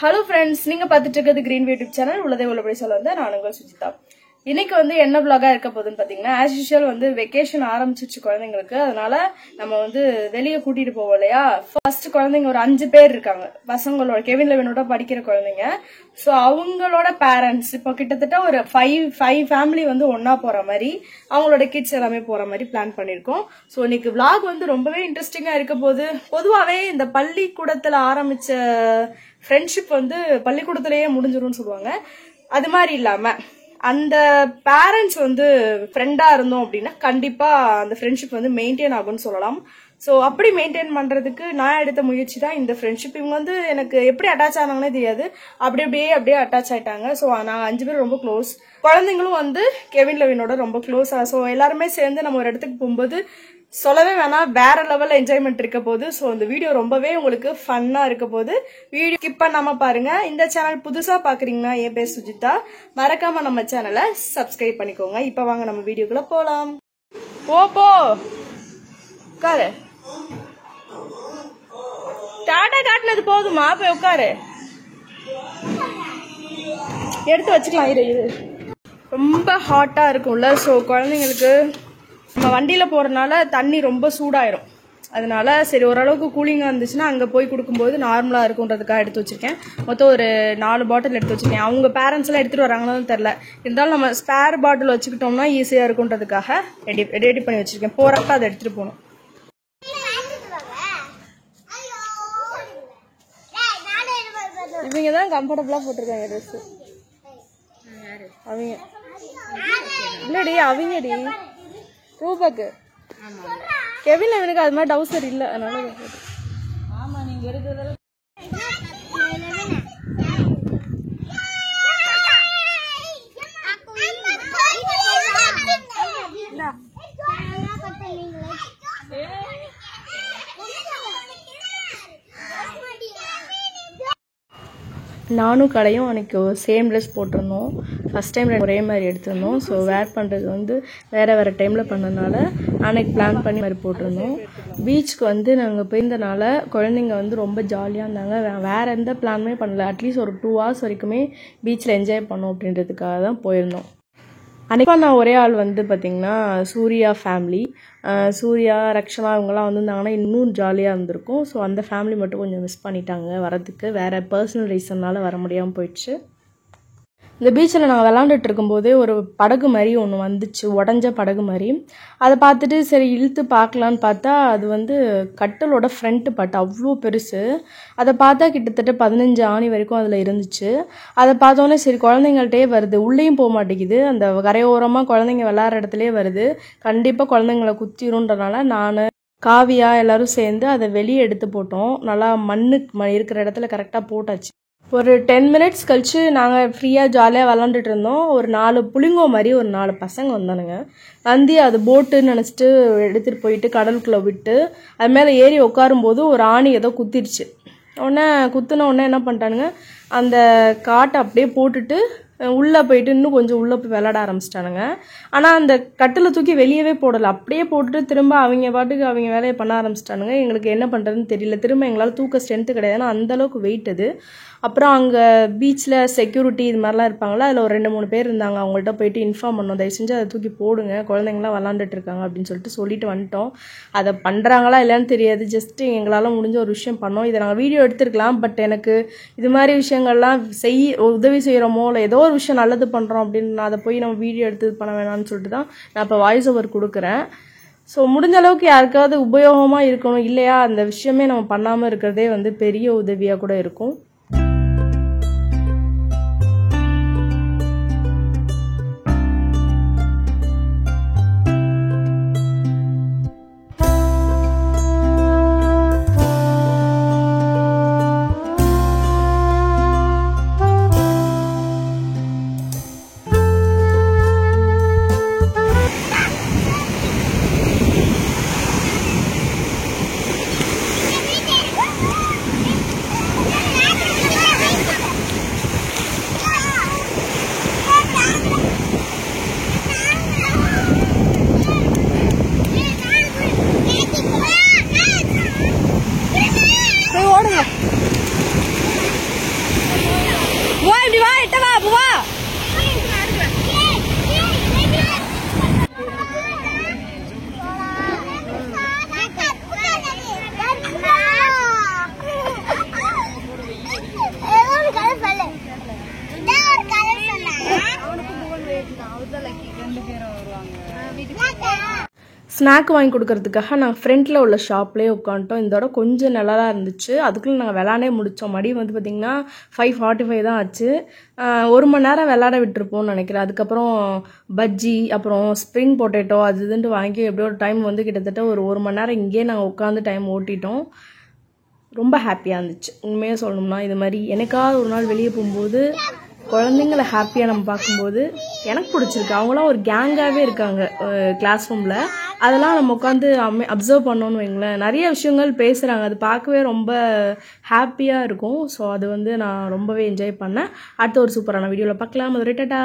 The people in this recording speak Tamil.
Hello friends, நீங்க பார்த்துட்டு இருக்கிறது Green YouTube channel. உள்ளதே உள்ளபடி சொல்ல வந்த நான் உங்க சுஜிதா. இன்னைக்கு வந்து என்ன vlog-ஆ இருக்க போகுதுன்னு பாத்தீங்கன்னா as usual வந்து வெகேஷன் ஆரம்பிச்சிருச்சு குழந்தைங்களுக்கு. அதனால நம்ம வந்து வெளிய கூட்டிட்டு போவோம் இல்லையா. ஃபர்ஸ்ட் குழந்தைங்க ஒரு 5 பேர் இருக்காங்க. பசங்களோட கெவின் லெவினோட படிக்கிற குழந்தைங்க. சோ அவங்களோட பேரண்ட்ஸ் இப்போ கிட்டத்தட்ட ஒரு 5 ஃபேமிலி வந்து ஒண்ணா போற மாதிரி அவங்களோட கிட்ஸ் எல்லாமே போற மாதிரி பிளான் பண்ணிருக்கோம். சோ இன்னைக்கு vlog வந்து ரொம்பவே இன்ட்ரெஸ்டிங்கா இருக்க போகுது. பொதுவாவே இந்த பள்ளிக்கூடத்துல ஆரம்பிச்ச ஃப்ரெண்ட்ஷிப் வந்து பள்ளிக்கூடத்திலேயே முடிஞ்சிரும்னு சொல்லுவாங்க. அது மாதிரி இல்லாம அந்த பேரண்ட்ஸ் வந்து ஃப்ரெண்டா இருந்தோம் அப்படின்னா கண்டிப்பா அந்த ஃப்ரெண்ட்ஷிப் வந்து மெயின்டைன் ஆகும்னு சொல்லலாம். சோ அப்படி மெயின்டைன் பண்றதுக்கு நான் எடுத்த முயற்சி தான் இந்த ஃப்ரெண்ட்ஷிப். இவங்க வந்து எனக்கு எப்படி அட்டாச் ஆனாங்கன்னே தெரியாது, அப்படியே அட்டாச் ஆயிட்டாங்க. சோ நாங்க 5 பேர் ரொம்ப க்ளோஸ். குழந்தைங்களும் வந்து கெவின் லெவினோட ரொம்ப க்ளோஸா. சோ எல்லாருமே சேர்ந்து நம்ம ஒரு இடத்துக்கு போகும்போது சொல்லவே வேணாம், வேற லெவல்ல என்ஜாய்மெண்ட் இருக்க போது. சோ இந்த வீடியோ ரொம்பவே உங்களுக்கு ஃபன்னா இருக்க போது. வீடியோ ஸ்கிப் பண்ணாம பாருங்க. இந்த சேனல் புதுசா பாக்குறீங்கன்னா என் பேர் சுஜிதா, மறக்காம நம்ம சேனலை சப்ஸ்கிரைப் பண்ணிக்கோங்க. இப்ப வாங்க நம்ம வீடியோக்குள்ள போலாம். போ உட்காரு. டாடா காட்டினது போதுமா, போய் உட்காரு. எடுத்து வச்சுக்கலாம். இரு ரொம்ப ஹாட்டா இருக்கும்ல. ஸோ குழந்தைங்களுக்கு நம்ம வண்டியில போறதுனால தண்ணி ரொம்ப சூடாயிரும். அதனால சரி ஓரளவுக்கு கூலிங்கா இருந்துச்சுன்னா அங்க போய் கொடுக்கும்போது நார்மலா இருக்கும்ன்றதுக்காக எடுத்து வச்சிருக்கேன். மொத்தம் ஒரு 4 பாட்டில் எடுத்து வச்சிருக்கேன். அவங்க பேரண்ட்ஸ் எல்லாம் எடுத்துட்டு வராங்கன்னு தெரியல. இருந்தாலும் நம்ம ஸ்பேர் பாட்டில் வச்சுக்கிட்டோம்னா ஈஸியா இருக்கும்ன்றதுக்காக ரெடி பண்ணி வச்சிருக்கேன். போறப்ப அதை எடுத்துட்டு போகணும். இவங்க தான் கம்ஃபர்டபுளா போட்டிருக்காங்க ட்ரெஸ். அவங்க இல்லடி, அவங்கடி ரூபாக்கு கெவின் லெவினுக்கு அது மாதிரி டவுசர் இல்ல. அதனால ஆமா நீங்க இருக்கிறதுல நானும் கடையும் அன்னைக்கு சேம் ட்ரெஸ் போட்டிருந்தோம். ஃபர்ஸ்ட் டைம் ஒரே மாதிரி எடுத்திருந்தோம். ஸோ வேர் பண்ணுறது வந்து வேறு டைமில் பண்ணதுனால அன்னைக்கு பிளான் பண்ணி மாதிரி போட்டிருந்தோம். பீச்சுக்கு வந்து நாங்கள் போயிருந்தனால குழந்தைங்க வந்து ரொம்ப ஜாலியாக இருந்தாங்க. வேறு எந்த பிளானுமே பண்ணல. அட்லீஸ்ட் ஒரு 2 hours வரைக்குமே பீச்சில் என்ஜாய் பண்ணோம் அப்படின்றதுக்காக தான் போயிருந்தோம். அன்றைக்கி நான் ஒரே ஆள் வந்து பார்த்திங்கன்னா சூர்யா ஃபேமிலி, சூர்யா ரக்ஷனா இவங்கெல்லாம் வந்திருந்தாங்கன்னா இன்னும் ஜாலியாக இருந்திருக்கும். ஸோ அந்த ஃபேமிலி மட்டும் கொஞ்சம் மிஸ் பண்ணிட்டாங்க வரதுக்கு. வேறு பர்சனல் ரீசன்னால் வர முடியாமல் போயிடுச்சு. இந்த பீச்சில் நாங்கள் விளாண்டுட்டு இருக்கும்போதே ஒரு படகு மாதிரி ஒன்று வந்துச்சு, உடஞ்ச படகு மாதிரி. அதை பார்த்துட்டு சரி இழுத்து பார்க்கலான்னு பார்த்தா அது வந்து கட்டலோட ஃப்ரண்ட் பார்ட் அவ்வளோ பெருசு. அதை பார்த்தா கிட்டத்தட்ட 15 ஆணி வரைக்கும் அதில் இருந்துச்சு. அதை பார்த்தோன்னே சரி குழந்தைங்கள்ட்டே வருது, உள்ளேயும் போக மாட்டேங்குது. அந்த கரையோரமாக குழந்தைங்க விளாட்ற இடத்துலேயே வருது. கண்டிப்பாக குழந்தைங்களை குத்திருன்றனால நான் காவியா எல்லாரும் சேர்ந்து அதை வெளியே எடுத்து போட்டோம். நல்லா மண்ணு இருக்கிற இடத்துல கரெக்டாக போட்டாச்சு. ஒரு 10 minutes கழிச்சு நாங்கள் ஃப்ரீயாக ஜாலியாக விளாண்டுட்டு இருந்தோம். ஒரு 4 புளிங்கோ மாதிரி ஒரு 4 பசங்க வந்தானுங்க. வந்து அது போட்டுன்னு நினச்சிட்டு எடுத்துகிட்டு போயிட்டு கடலுக்குள்ளே விட்டு அது மேலே ஏறி உட்காரும்போது ஒரு ஆணி ஏதோ குத்திடுச்சு. குத்துன உடனே என்ன பண்ணிட்டானுங்க, அந்த காட்டை அப்படியே போட்டுட்டு உள்ளே போயிட்டு இன்னும் கொஞ்சம் உள்ளே போய் விளாட ஆரம்பிச்சிட்டானுங்க. ஆனால் அந்த கட்டில் தூக்கி வெளியவே போடலை, அப்படியே போட்டுட்டு திரும்ப அவங்க பாட்டுக்கு அவங்க வேலையை பண்ண ஆரம்பிச்சிட்டானுங்க. எங்களுக்கு என்ன பண்ணுறதுன்னு தெரியல. திரும்ப எங்களால் தூக்க ஸ்ட்ரென்த்து கிடையாது, ஏன்னா அந்தளவுக்கு வெயிட் அது. அப்புறம் அங்கே பீச்சில் செக்யூரிட்டி இது மாதிரிலாம் இருப்பாங்களா, அதில் ஒரு 2-3 பேர் இருந்தாங்க. அவங்கள்ட்ட போயிட்டு இன்ஃபார்ம் பண்ணோம், தயவு செஞ்சு அதை தூக்கி போடுங்க, குழந்தைங்களாம் விளாண்டுட்டு இருக்காங்க அப்படின்னு சொல்லிட்டு வந்துட்டோம். அதை பண்ணுறாங்களா இல்லைன்னு தெரியாது, ஜஸ்ட்டு எங்களால் முடிஞ்ச ஒரு விஷயம் பண்ணோம். இதை நாங்கள் வீடியோ எடுத்துருக்கலாம். பட் எனக்கு இது மாதிரி விஷயங்கள்லாம் உதவி செய்கிறோமோ இல்லை ஏதோ ஒரு விஷயம் நல்லது பண்ணுறோம் அப்படின்னு நான் அதை போய் நம்ம வீடியோ எடுத்து பண்ண வேணாம்னு சொல்லிட்டு தான் நான் இப்போ வாய்ஸ் ஓவர் கொடுக்குறேன். ஸோ முடிஞ்ச அளவுக்கு யாருக்காவது உபயோகமாக இருக்கணும், இல்லையா அந்த விஷயமே நம்ம பண்ணாமல் இருக்கிறதே வந்து பெரிய உதவியாக கூட இருக்கும். ஸ்நாக் வாங்கி கொடுக்கறதுக்காக நாங்கள் ஃப்ரண்ட்டில் உள்ள ஷாப்லேயே உட்காந்துட்டோம். இந்த இடம் கொஞ்சம் நல்லா இருந்துச்சு. அதுக்குள்ளே நாங்கள் விளாண்டே முடித்தோம். மடி வந்து பார்த்திங்கன்னா 5:45 தான் ஆச்சு. 1 மணி நேரம் விளாட விட்டுருப்போம்னு நினைக்கிறேன். அதுக்கப்புறம் பஜ்ஜி அப்புறம் ஸ்ப்ரிங் பொட்டேட்டோ அது இதுன்ட்டு வாங்கி எப்படியோ ஒரு டைம் வந்து கிட்டத்தட்ட ஒரு மணி நேரம் இங்கேயே நாங்கள் உட்காந்து டைம் ஓட்டிட்டோம். ரொம்ப ஹாப்பியாக இருந்துச்சு. உண்மையாக சொல்லணும்னா இது மாதிரி எனக்காவது ஒரு நாள் வெளியே போகும்போது குழந்தைங்கள ஹாப்பியாக நம்ம பார்க்கும்போது எனக்கு பிடிச்சிருக்கு. அவங்களாம் ஒரு கேங்காகவே இருக்காங்க கிளாஸ் ரூமில். அதெல்லாம் நம்ம உட்காந்து அப்சர்வ் பண்ணோன்னு வைங்களேன், நிறைய விஷயங்கள் பேசுகிறாங்க. அது பார்க்கவே ரொம்ப ஹாப்பியாக இருக்கும். ஸோ அது வந்து நான் ரொம்பவே என்ஜாய் பண்ணேன். அடுத்த ஒரு சூப்பரான வீடியோவில் பார்க்கலாம். அது டாடா.